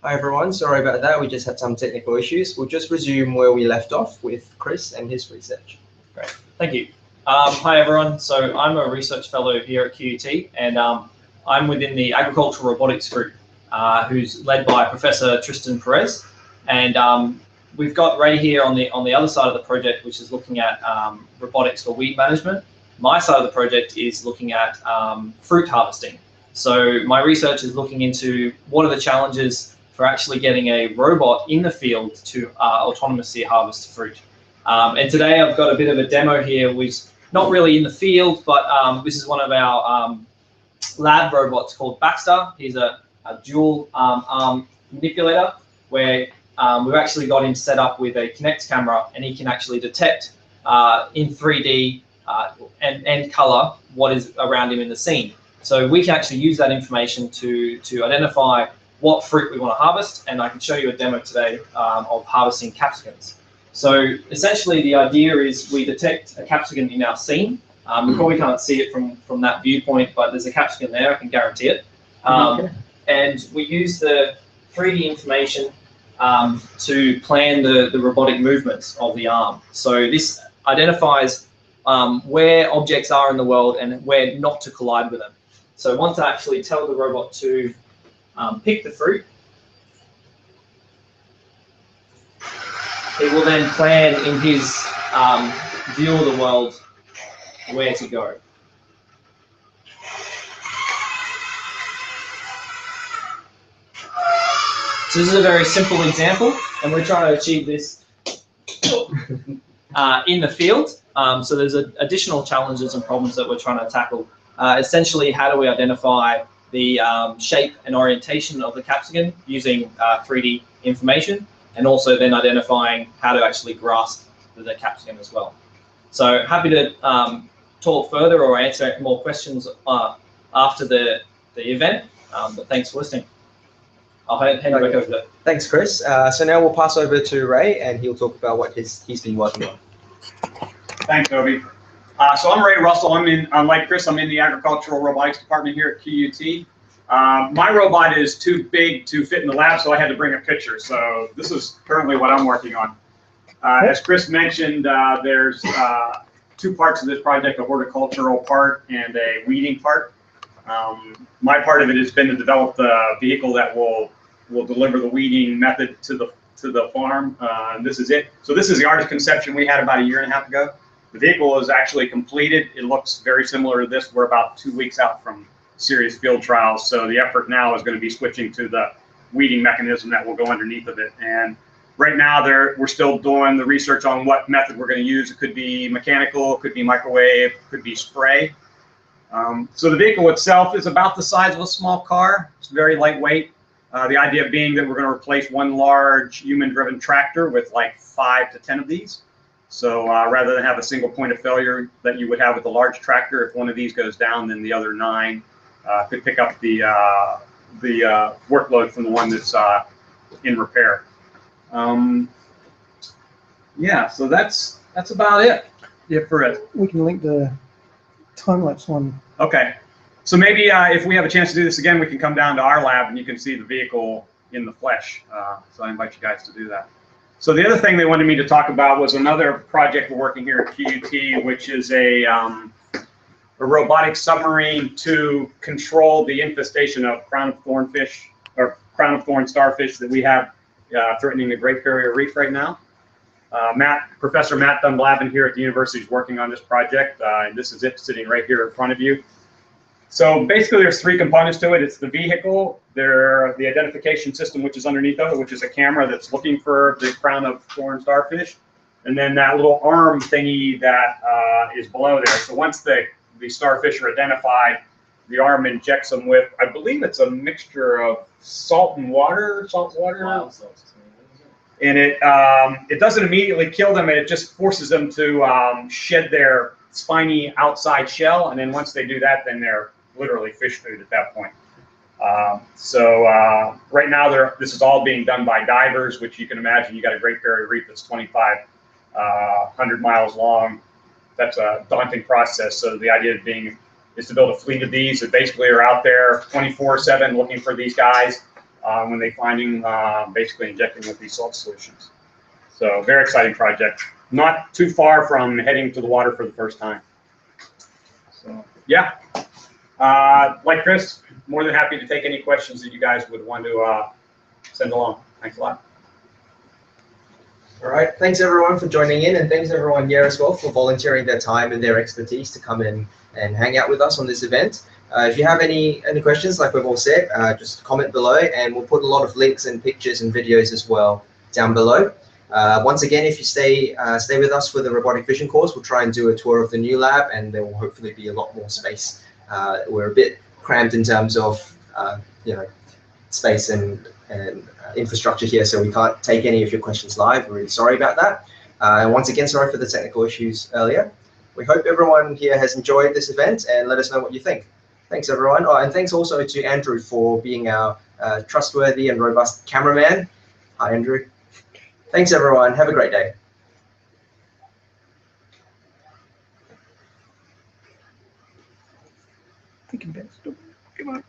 Hi everyone, sorry about that. We just had some technical issues. We'll just resume where we left off with Chris and his research. Great, thank you. Hi everyone, so I'm a research fellow here at QUT, and I'm within the agricultural robotics group, who's led by Professor Tristan Perez, and we've got right here on the other side of the project, which is looking at robotics for weed management. My side of the project is looking at fruit harvesting. So my research is looking into what are the challenges for actually getting a robot in the field to autonomously harvest fruit. And today I've got a bit of a demo here, which is not really in the field, but this is one of our lab robots called Baxter. He's a dual arm manipulator where we've actually got him set up with a Kinect camera, and he can actually detect in 3D and color what is around him in the scene. So we can actually use that information to identify what fruit we want to harvest, and I can show you a demo today of harvesting capsicums. So essentially the idea is we detect a capsicum in our scene. You probably can't see it from that viewpoint, but there's a capsicum there, I can guarantee it. And we use the 3D information to plan the robotic movements of the arm. So this identifies where objects are in the world and where not to collide with them. So once I actually tell the robot to pick the fruit, he will then plan in his view of the world where to go. So this is a very simple example, and we're trying to achieve this in the field. So there's additional challenges and problems that we're trying to tackle. Essentially, how do we identify the shape and orientation of the capsicum using 3D information, and also then identifying how to actually grasp the capsicum as well. So happy to talk further or answer more questions after the event, but thanks for listening. I'll hand it back over to. Thanks, Chris. So now we'll pass over to Ray, and he'll talk about what he's been working on. Thanks, Toby. So I'm Ray Russell. Like Chris, I'm in the agricultural robotics department here at QUT. My robot is too big to fit in the lab, so I had to bring a picture. So this is currently what I'm working on. As Chris mentioned, there's two parts of this project, a horticultural part and a weeding part. My part of it has been to develop the vehicle that will deliver the weeding method to the farm. And this is it. So this is the artist conception we had about 1.5 years ago. The vehicle is actually completed. It looks very similar to this. We're about 2 weeks out from serious field trials. So the effort now is going to be switching to the weeding mechanism that will go underneath of it. And right now we're still doing the research on what method we're going to use. It could be mechanical, it could be microwave, it could be spray. So the vehicle itself is about the size of a small car. It's very lightweight. The idea being that we're going to replace one large human-driven tractor with like 5 to 10 of these. So rather than have a single point of failure that you would have with a large tractor, if one of these goes down, then the other 9 could pick up the workload from the one that's in repair. Yeah, so that's about it. Yeah, for it. We can link the time-lapse one. Okay. So maybe if we have a chance to do this again, we can come down to our lab and you can see the vehicle in the flesh. So I invite you guys to do that. So the other thing they wanted me to talk about was another project we're working here at QUT, which is a robotic submarine to control the infestation of crown of thorn fish or crown of thorn starfish that we have threatening the Great Barrier Reef right now. Professor Matt Dunblabin here at the university is working on this project, and this is it sitting right here in front of you. So basically there's 3 components to it. It's the vehicle, the identification system, which is underneath of it, which is a camera that's looking for the crown of thorn starfish, and then that little arm thingy that is below there. So once the starfish are identified, the arm injects them with, I believe it's a mixture of salt water. And it doesn't immediately kill them, and it just forces them to shed their spiny outside shell, and then once they do that, then they're literally fish food at that point. Right now, this is all being done by divers, which you can imagine. You got a Great Barrier Reef that's 2,500 miles long. That's a daunting process. So the idea is to build a fleet of these that basically are out there 24/7 looking for these guys. when they finding basically injecting with these salt solutions. So very exciting project. Not too far from heading to the water for the first time. So yeah, like Chris, more than happy to take any questions that you guys would want to send along. Thanks a lot. All right, thanks everyone for joining in, and thanks everyone here as well for volunteering their time and their expertise to come in and hang out with us on this event. If you have any questions, like we've all said, just comment below, and we'll put a lot of links and pictures and videos as well down below. Once again, if you stay with us for the robotic vision course, we'll try and do a tour of the new lab, and there will hopefully be a lot more space. We're a bit cramped in terms of space and infrastructure here, so we can't take any of your questions live. We're really sorry about that. And once again, sorry for the technical issues earlier. We hope everyone here has enjoyed this event, and let us know what you think. Thanks everyone. Oh, and thanks also to Andrew for being our trustworthy and robust cameraman. Hi Andrew. Thanks everyone. Have a great day. Thinking best. Come on.